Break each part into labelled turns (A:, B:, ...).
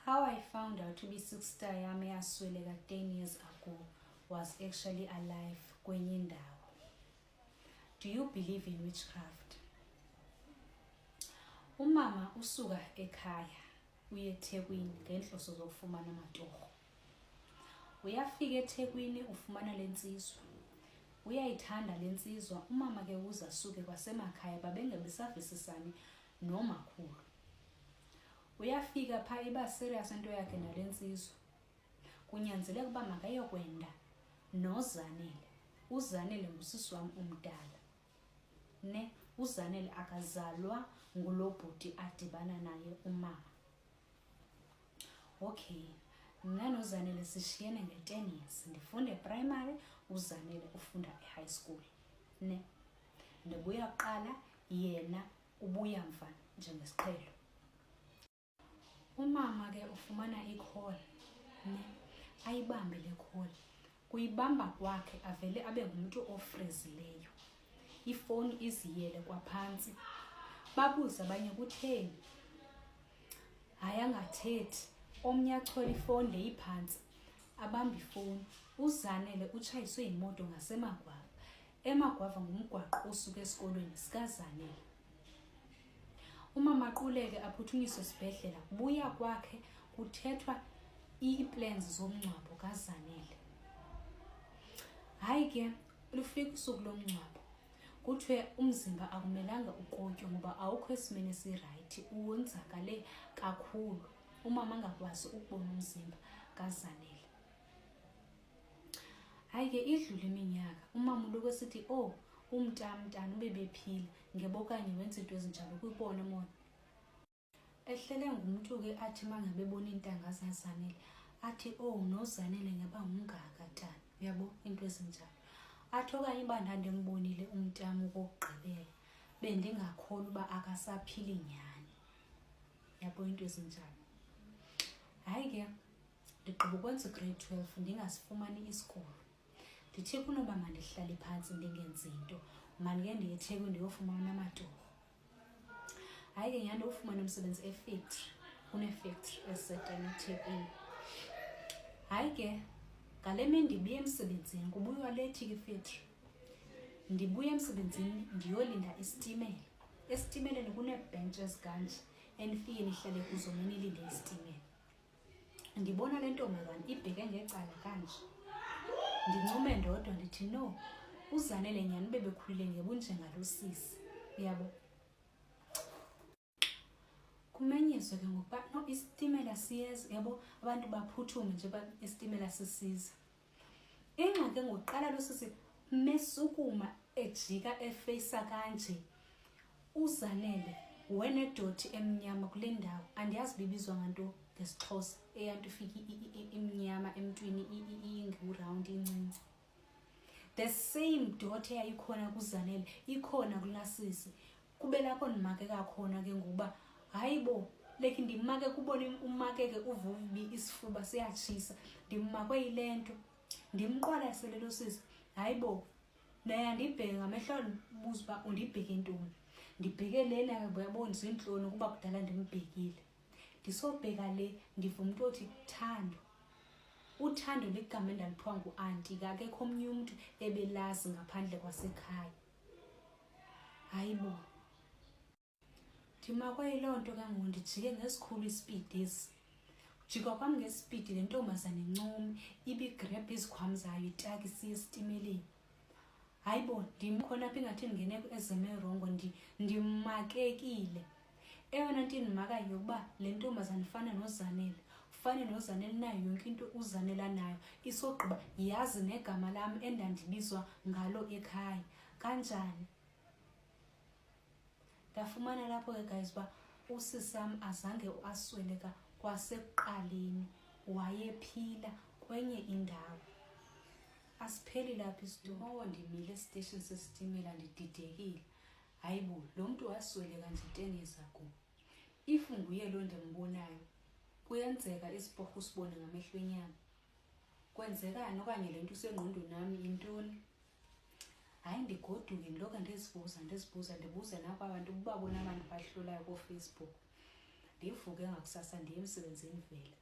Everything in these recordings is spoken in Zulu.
A: How I found out to be sister yami yasweleka 10 years ago was actually alive kwenye ndawo. Do you believe in witchcraft? Umama usuka ekhaya uye eThekwini ngenhloso zokufumana amatoho. Uyafika eThekwini ufumana lensizwa. Uyayithanda lensizwa. Umama ke uza suke kwasemakhaya babengebisavisisani nomakhulu. Uyafika pha iba serious into yakhe nalensizwa. Kunyanzeleka kuba makayokwenda noZanele. uZanele ngusisi wami umdala. uZanele akazalwa ngulobhuti adibana naye umama. Okay, mina noZanele sishiyene nge-10 years. Ndifunda e-primary, uZanele ufunda e-high school. Ndibuya kuqala, yena ubuya mva njengesiqhelo. Umama ke ufumana i-call, ayibambe le call. Kuyibamba kwakhe avele abe ngumuntu ofrezileyo. Ifoni iziyele kwaphansi. Babuza abanye kutheni. Hayi angathethi. Omnye achola ifoni le iphansi. Abamba ifoni. uZanele utshayiswe imoto ngaseMagwava. eMagwava ngumgwaqo osuka esikolweni sikaZanele. Umama aquleke aphuthunyiswe esibhedlela. Buya kwakhe kuthethwa iplans zomngcwabo kaZanele. Hayi ke lufika usuku lomngcwabo. Kuthiwe umzimba akumelanga uqotywe ngoba awukho esimeni esiright, uwonzakale kakhulu. Umama angakwazi ukubona umzimba kaZanele. Hayi ke idlule iminyaka, umama uloku esithi umntana ubebephila ngebo kanye wenza into ezinjalo kuyibona mona. Ehlele ngumuntu ke athi mangabe ebona intanga zaZanele athi noZanele ngaba ngungaka tana. Uyabo into ezinjalo. Athi okanye ibanda ndingibonile umntana ukugqibela bendingakholwa uba akasaphili nyani. Yabo into ezinjalo. Hayi ke ndigqiba ukwenza grade 12 ndingasifumani isikolo. Ndithi kunoba mandihlale phansi ndingenzi into, mandike ndiye eThekwini ndiyofumana amatoho. Hayi ke nyanda ufumana umsebenzi efactory, une-factory esetene eThekwini. Hayi ke ngale mini ndibuye emsebenzini, kubuywa lethi ke factory. Ndibuye emsebenzini ndiyolinda isitimela. Esitimeleni kune-benches kanje endifike ndihlale kuzo nilinde isitimela. Ndibona le ntombazana ibheke ngecala kanje. Ndincume ndodwa ndithi no, uZanele nyani bebekhulile ngebunjengalosisi. Uyabo. Kumenyezwe ke ngokuba isitimela siyeza, yabo abantu baphuthume nje isitimela sisiza. Ingxaki ngokuqala losisi mesukuma ejika efeyisa kanje. uZanele wenedoti emnyama kule ndawo, andiyazi bibizwa nganto ngesixhosa eyanto ifika imnyama emntwini ingu-round incinci. The same dot eyayikhona kuZanele ikhona kulasisi. Kube lapho ndimake kakhona ke ngokuba hayibo like ndimake kubona umake ke uvuvi isifuba siyatshisa. Ndimakwe yile nto. Ndimqwalasele lo sisi. Hayibo naye andibheke ngamehlo ndibuza uba undibheke ntoni. Ndibheke lena ke uyabona izinhloni kuba kudala ndimbhekile. Ndisobheka le ndiva umuntu othi Thando. uThando ligama endaliphiwa ngu-auntie, akekho omnye umuntu ebelazi ngaphandle kwasekhaya. Hayibo. Ndimakwe yiloo nto ke ngoku ndijike ngesikhulu ispeed esi. Jika kwami ngespeed le ntombazana income ibigrabha izikhwama zayo itakisi yesitimeleni. Hayibo ndimkhona apha ingathi ndingene ezemerongo ndimakekile. Eyona nto indimakayo ukuba le ntombazana ifana noZanele. Ufane noZanele nayo yonke into uZanele anayo. Isogqiba yazi negama lam endandibizwa ngalo ekhaya. Kanjani? Ndafumana lapho ke guys uba usisam azange asweleka kwasekuqaleni, wayephila kwenye indawo. Asipheli lapha isitori. Ndimile estation sesitimela ndididekile. Hayibo lo muntu wasweleka nje 10 years ago. If nguye lo ndimbonayo, kuyenzeka isiporho usibone ngamehlo enyama. Kwenzekani okanye le nto usengqondweni nami intoni? Hayi ndigoduke ndiloka ndizibuza ndibuza nabo abantu ubabona abantu bahlolayo ku Facebook. ndivuke ngakusasa ndiye emsebenzini vele.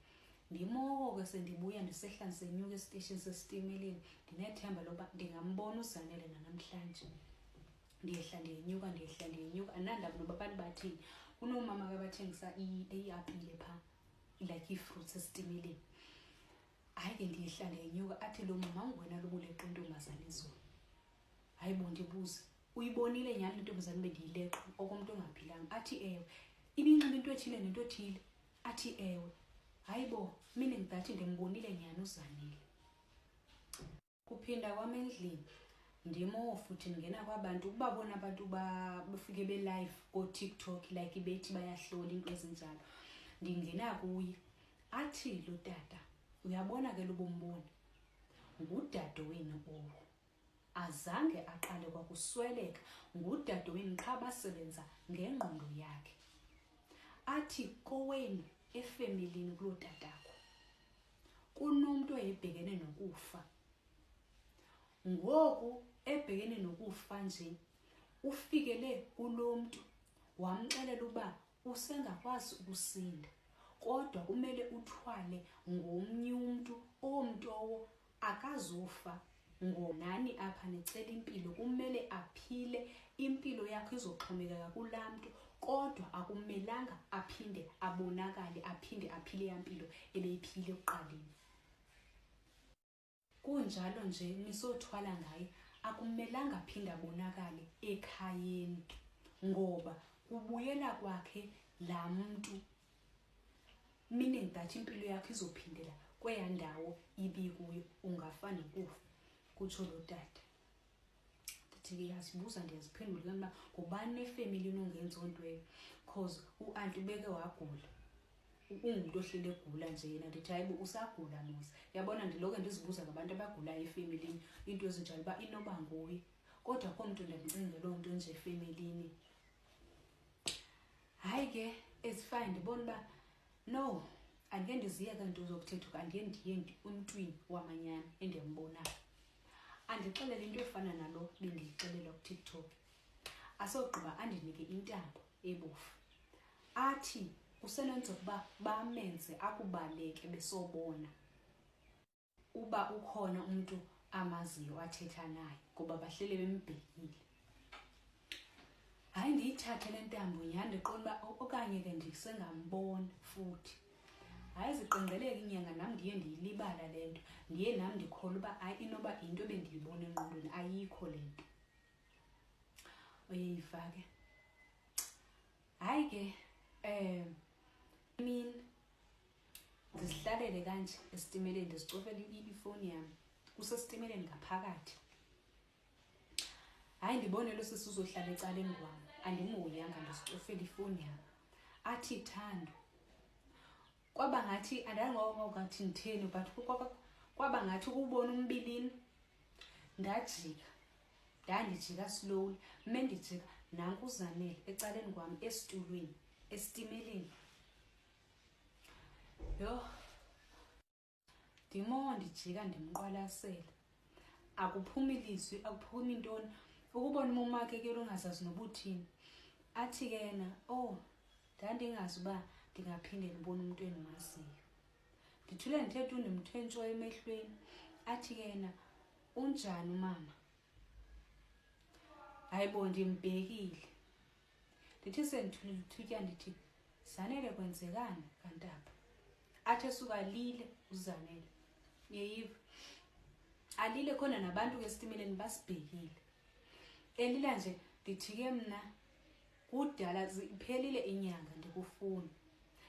A: Ndimoko sendibuya ndisehla ndisenyuka estation sesitimeleni, ndinethemba loba ndingambona uZanele namhlanje. Ndiyehla ndiyenyuka anandaba noba abantu bathini. Kunomama ke abathengisa iapile pha, like ii-fruits esitimeleni. Hayi ke ndiyehla ndiyenyuka, athi lo mama ungwena lobuleqa intombazane izolo. Hayi bo ndibuze, uyibonile nyani intombazane bendiyileqa okomuntu ongaphilanga? Athi ewe. Ibinxiba into ethile nento ethile? Athi ewe. Hayi bo, mina ngidathi ndimbonile nyani uZanele. Kuphinda kwami endlini, ndimo futhi ngena kwabantu, ukubabona abantu bafike be-live ko-TikTok like bethi bayahlola into ezinjalo. Ndingena kuye, athi lo tata, uyabona ke lo bombona, ngudadewenu owo. Azange aqale kwakusweleka, ngudadewenu qha basebenza ngengqondo yakhe. Athi kowenu efamilini kulo tatakho kunomuntu oyebhekene nokufa. Ngoku ebhekene nokufa nje ufikele kulo muntu wamxelela uba usengakwazi ukusinda, kodwa kumele uthwale ngomnye umuntu, omuntu owo akazofa ngonani apha necela impilo, kumele aphile, impilo yakhe izoxhomekeka kulaa mntu, kodwa akumelanga aphinde abonakale, aphinde aphile yampilo ebeyiphile ekuqaleni. Kunjalo nje nisothwala ngaye, akumelanga aphinde abonakale ekhayeni, ngoba kubuyela kwakhe laa mntu. Mina ngidathi impilo yakhe izophindela kweya ndawo ibikuyo, ungafa nokufa, kutsho lo tata. Ndithi yazibuza ndiyaziphendula uba ngubani efamilini ongenzi ontweyo, cause u-anti beke wagula, ungumuntu ohlele egula nje yena. Ndithi hayi bo usagula mos. Yabona ndiloke ndizibuza ngabantu abagulayo efamilini into ezinjalo uba inoba nguye, kodwa akho muntu ndimcinge loo nto nje efamilini. Hayi ke ezifane ndibona uba no, andike ndiziyeke nto zokuthetha, andiye ndiye umntwini wamanyani endimbonayo. Andixelele into efana nalo bendiyixelela ku-TikTok. Asogqiba andinike intambo ebofu. Athi kusenenza ukuba bamenze akubaleke besobona uba ukhona umuntu amaziyo athetha naye, ngoba bahlele bembhekile. Hayi ndiyithathe le ntambo nyhani ndiqonda uba okanye ke ndisengambona futhi. Hayi ziqengeleke inyanga nami ndiye ndiyilibala le nto, ndiye nami ndikholwa uba hayi inoba into bendiyibona engqondweni, ayikho le nto. Oyeyiva ke. Hayi ke mina ndizihlalele kanje esitimeleni, ndizicofele ifowuni yami kusesitimeleni ngaphakathi. Hayi ndibone lo sisi uzohlala ecaleni kwami, andimoyanga ndizicofele ifowuni yami. Athi Thando, kwaba ngathi andangokungathi nditheni, but kwaba ngathi ukubona umbilini. Ndandijika slowly, mendijika nanku uZanele ecaleni kwami esitulweni esitimeleni. Yho, ndimo ndijika ndimqwalasela, akuphumi ilizwi, akuphumi intoni, ukubona umamakhe ke longazazi nobuthini. Athi ke yena, oh ndandingazi uba ndingaphinde ndibone umuntu endimaziyo. Ndithule ndithetha ndimthwentsho emehlweni. Athi ke yena, unjani umama? Hayi bo ndimbhekile. Ndithi sendithule lithutyana ndithi, Zanele kwenzekani kantapha? Athi esuka lile uZanele. Yeyiva. Alile khona nabantu ke esitimeleni basibhekile. Elila nje ndithi ke mna kudala iphelile inyanga ndikufuna.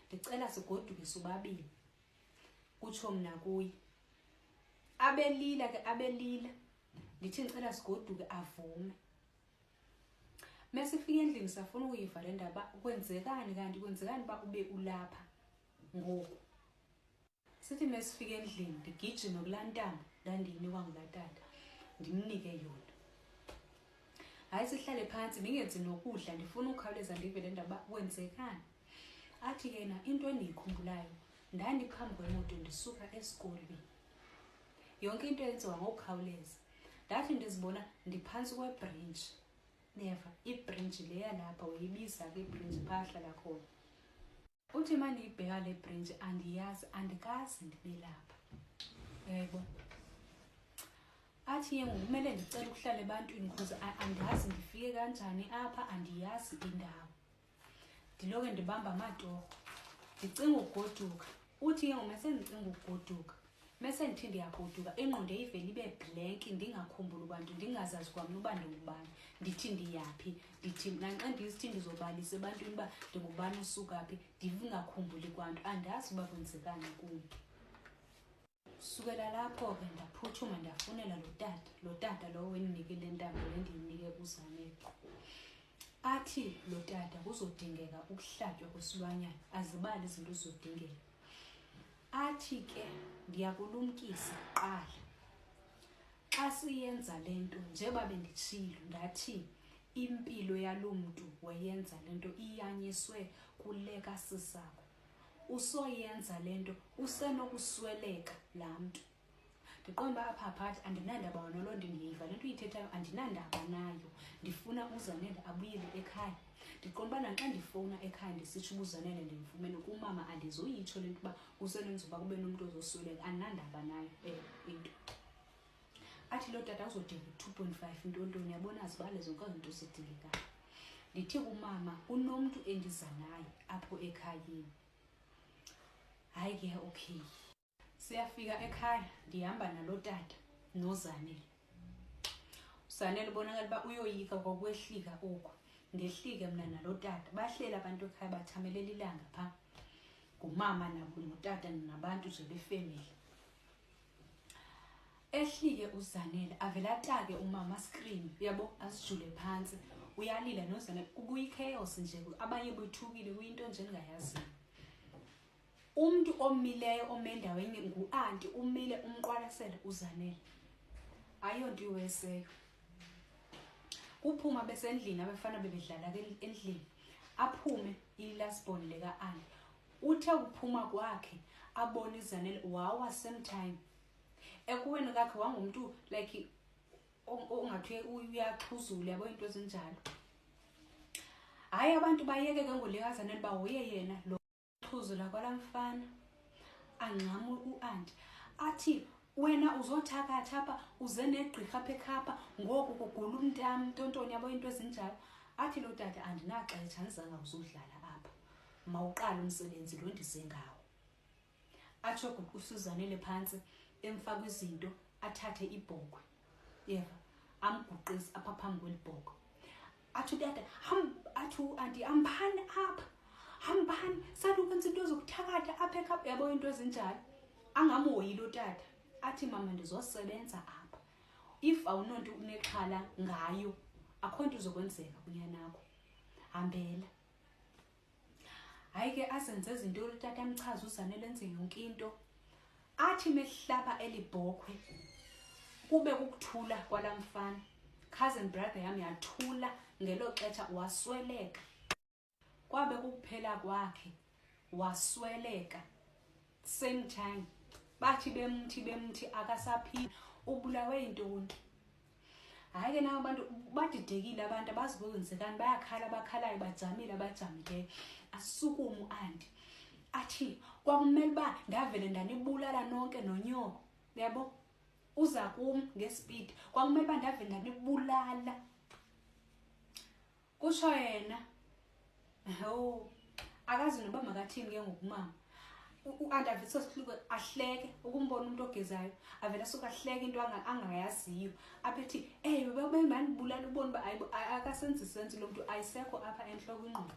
A: Ndicela sigoduke sobabili. Kutsho mna kuye. Abelila ke abelila. Ndithi ngicela sigoduke avume. Mesifika endlini safuna ukuyiva le ndaba, kwenzekani kanti kwenzekani ba ube ulapha ngoku. Sithi mesifika endlini ndigijime kulaa ntambo ndandiyinikwa ngulaa tata, ndimnike yona. Hayi sihlale phansi ningenzi nokudla, ndifuna ukukhawuleza ndive le ndaba kwenzekani. Athi ke na into endiyikhumbulayo, ndandiphambi kwemoto ndisuka esikolweni. Yonke into yenziwa ngokukhawuleza. Ndathi ndizibona ndiphantsi kwebridge. Neva ibridge leya lapha uyibiza ke ibridge phahla la khona. uthi manje ibheka le branch andiyazi andikazi ndibe lapha yebo athi yena kumele ndicela ukuhlala ebantwini because andazi ndifike kanjani apha andiyazi indawo ndiloke ndibamba amatoho ndicinga ugoduka uthi yena uma sendicinga ugoduka mase ndithi ndiyagoduka engqondo ivele ibe blank ndingakhumbula abantu ndingazazi kwami uba ndingubani ndithi ndiyaphi ndithi nanxa ndisithi ndizobalisa ebantwini ba ndingubani usukaphi ndingakhumbuli kwanto andazi uba kwenzekani kuyo sukela lapho ke ndaphuthuma ndafonela lo tata lo wenikile ntambo lendinike kuZanele athi lo tata kuzodingeka ukuhlatywa kwesilwanyana azibali izinto zizodingeka athi ke ndiyakulumkisa qala xa siyenza lento njengoba benditshilo ndathi impilo yalomuntu wayenza lento iyanyiswe kulekasi sakho usoyenza lento usenokusweleka lamuntu ndiqonda apha phathi andinandaba nolondo ndiyiva lento uyithethayo andinandaba nayo ndifuna uZanele abuyele ekhaya ndiqonda naxa ndifona ekhaya ndisitsho uZanele ndimfumene kumama andizoyitsho lento uba usenenza uba kube nomuntu ozosweleka andinandaba nayo into athi lo tata uzodinga 2.5 ntontoni yabona azibale zonke izinto zidingekayo ndithi kumama unomuntu endiza naye apho ekhayeni hayi ke okay siyafika ekhaya ndihamba nalo tata noZanele uZanele ubonakala uba uyoyika kwakwehlika oku ngehlike mina nalo tata bahlela abantu ekhaya bathamelela ilanga pha ngumama nabo notata nabantu nje befamily ehlike uZanele avela atake umama screen yabo asijule phansi uyalila noZanele kuyichaos nje abanye bethukile kuyinto nje engayazi umuntu omileyo omendaweni nguanti umile umqwalasela uZanele ayonto iweseyo uphuma besendlini abafana bebedlala endlini aphume ilasbon leka anti uthe ukuphuma kwakhe abona iZanele wawa same time ekuwena kakhe wangumuntu like ongathi uyaxhuzula yabo into ezinjalo hayi abantu bayeke ke ngoleka Zanele bahoye yena lo xhuzula kwalamfana angqama uanti athi wena uzothakatha apha uze negqirha apha ekhapha ngoku kugula umntana ntontoni yabo into ezinjalo athi lo tata andinaxesha andizanga uzodlala apha mawuqala umsebenzi lo ndize ngawo atsho uSuzanele phansi emfaka izinto athathe ibhokwe yeva amguqisa apha phambi kwelibhokwe athi tata athu anti ambani apha hambani salukwenza into zokuthakatha apha ekhapha yabo into ezinjalo angamoyi lo tata athi mama ndizosebenza apha if awunonto unexhala ngayo akho nto uzokwenzeka kunyanakho hambela hayi ke asenze izinto lo tata amchaza uZanele enze yonke into athi mehlapha elibhokwe kube kukuthula kwalamfana cousin brother yami yathula ngelo xesha wasweleka kwabe kukuphela kwakhe wasweleka same time bathi bemthi akasaphila ubulawe intoni hayi ke nawo abantu badidekile abantu abazibokwenzekani bayakhala abakhalayo bajamile abajamileyo asukumu anti athi kwakumele ba ndavele ndanibulala nonke nonyoko yabo uza kum ngespeed kwakumele ba ndavele ndanibulala kusho yena akazi noba makathini ke ngokumama uandavitso sihluko ahleke ukumbona umuntu ogezayo avela suka ahleke into angayaziyo aphethi bebanibulala ubona ba akasenzi senzi lo muntu ayisekho apha enhloko ingqondo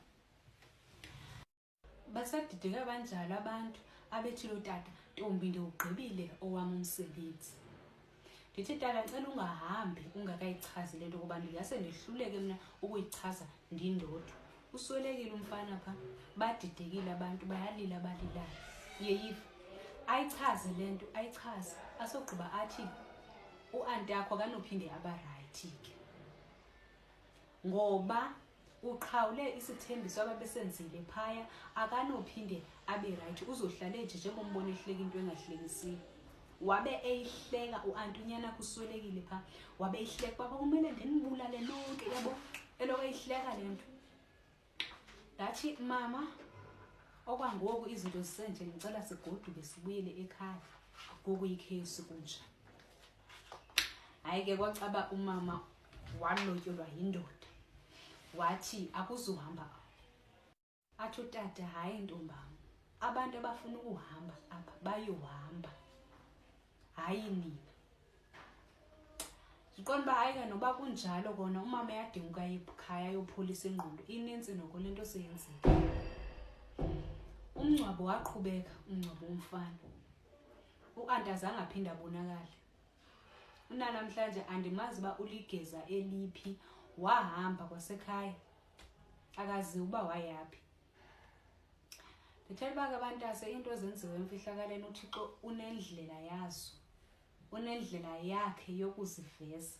A: basadideka kanjalo abantu abethi lo tata Ntombi ndiwugqibile owami umsebenzi ndithi tata ngicela ungahambi ungakayichazi lento kuba ndingase ndihluleke mina ukuyichaza ndindodwa uswelekile umfana pha badidekile abantu bayalila balilayo yeyiva ayichaze lento ayichaze asogqiba athi uanti yakho akanophinde aba right ke ngoba uqhawule isithembiso ababesenzile phaya akanophinde abe right uzohlala nje njengombona ehleka into engahlekisiyo wabe eyihleka uanti unyana kuswelekile pha wabe eyihleka baba kumele ndinibulale lonke yabo eloko eyihleka lento ndathi mama Okwangoku izinto zisenje, ngicela sigoduke sibuyele ekhaya. Kukuyikhesi kunje. Hayi ke kwacaba umama walotyolwa yindoda. Wathi akuzuhamba. Athi utata, hayi ntombam, abantu abafuna ukuhamba apha bayohamba, hayi nina. Ndiqonda uba hayi ke noba kunjalo kona umama uyadinga ukuya ekhaya ayopholisa ingqondo. Inintsi noko le nto seyenzeka. Umngcwabo waqhubeka, umngcwabo womfana. U-anti azange aphinde abonakale. Unanamhlanje andimazi uba uligeza eliphi, wahamba kwasekhaya, akaziwa uba wayaphi. Ndithetha uba ke bantase into ezenziwe emfihlakaleni uThixo unendlela yazo, unendlela yakhe yokuziveza.